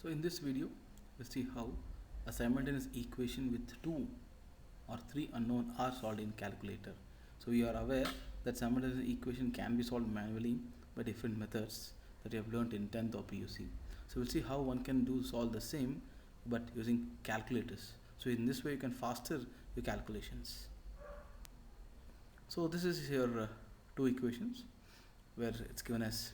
So in this video, we'll see how a simultaneous equation with two or three unknown are solved in calculator. So we are aware that simultaneous equation can be solved manually by different methods that you have learned in 10th or PUC. So we'll see how one can solve the same but using calculators. So in this way you can faster your calculations. So this is your two equations where it's given as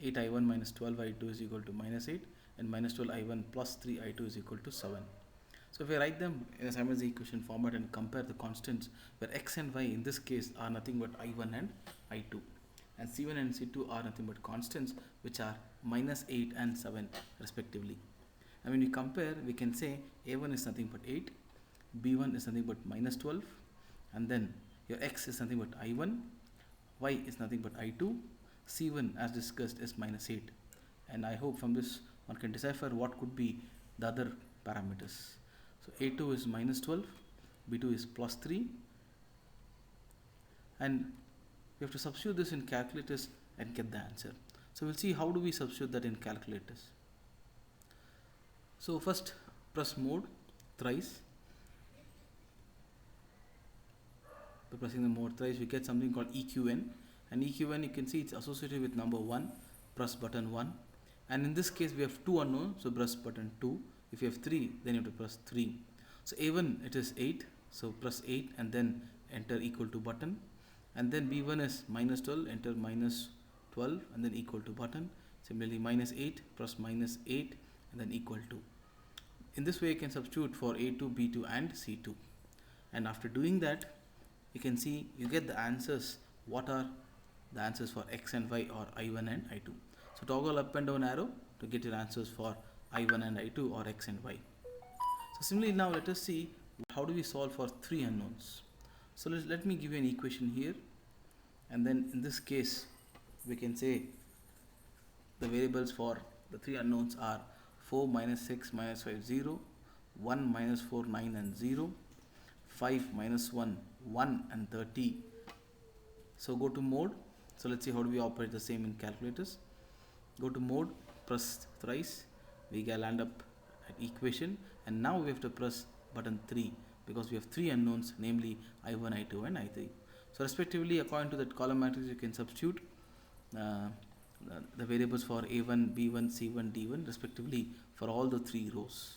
8i1 minus 12i2 is equal to minus 8 and minus 12i1 plus 3i2 is equal to 7. So if I write them in a simultaneous equation format and compare the constants where x and y in this case are nothing but i1 and i2, and c1 and c2 are nothing but constants which are minus 8 and 7 respectively. And when we compare, we can say a1 is nothing but 8, b1 is nothing but minus 12, and then your x is nothing but i1, y is nothing but i2, c1 as discussed is minus 8. And I hope from this one can decipher what could be the other parameters. So a2 is minus 12, b2 is plus 3, and we have to substitute this in calculators and get the answer. So we'll see how do we substitute that in calculators. So first press mode thrice. By pressing the mode thrice we get something called EQN, and EQN you can see it's associated with number 1. Press button 1, and in this case we have 2 unknowns, so press button 2. If you have 3, then you have to press 3. So a1 it is 8, so press 8 and then enter equal to button, and then b1 is minus 12, enter minus 12 and then equal to button. Similarly minus 8, press minus 8 and then equal to. In this way you can substitute for a2, b2 and c2, and after doing that you can see you get the answers. What are the answers for x and y or i1 and i2? So toggle up and down arrow to get your answers for i1 and i2 or x and y. So similarly now let us see how do we solve for 3 unknowns. So let me give you an equation here, and then in this case we can say the variables for the 3 unknowns are 4 minus 6 minus 5 0, 1 minus 4 9 and 0, 5 minus 1 1 and 30. So go to mode. So let's see how do we operate the same in calculators. Go to mode, press thrice, we can land up at equation, and now we have to press button 3 because we have 3 unknowns, namely i1, i2 and i3. So respectively according to that column matrix you can substitute the variables for a1, b1, c1, d1 respectively for all the 3 rows.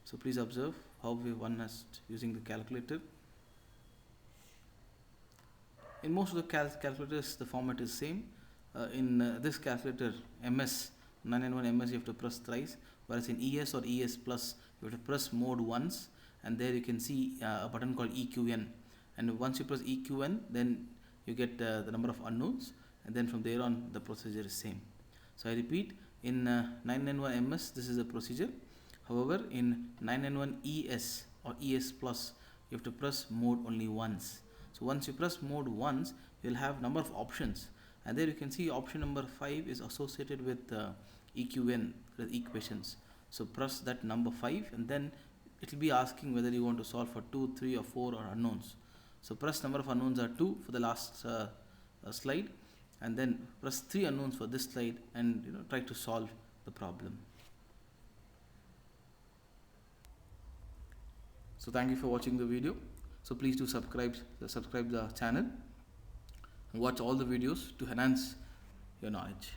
So please observe how one is using the calculator. In most of the calculators the format is same. In this calculator MS 991 MS you have to press thrice, whereas in ES or ES plus you have to press mode once, and there you can see a button called EQN, and once you press EQN then you get the number of unknowns, and then from there on the procedure is same. So I repeat, in 991 MS this is a procedure. However, in 991 ES or ES plus you have to press mode only once. So once you press mode once you will have number of options, and there you can see option number 5 is associated with EQN, the equations. So press that number 5 and then it will be asking whether you want to solve for 2, 3 or 4 or unknowns. So press number of unknowns are 2 for the last slide, and then press 3 unknowns for this slide, and try to solve the problem. So thank you for watching the video. So please do subscribe the channel and watch all the videos to enhance your knowledge.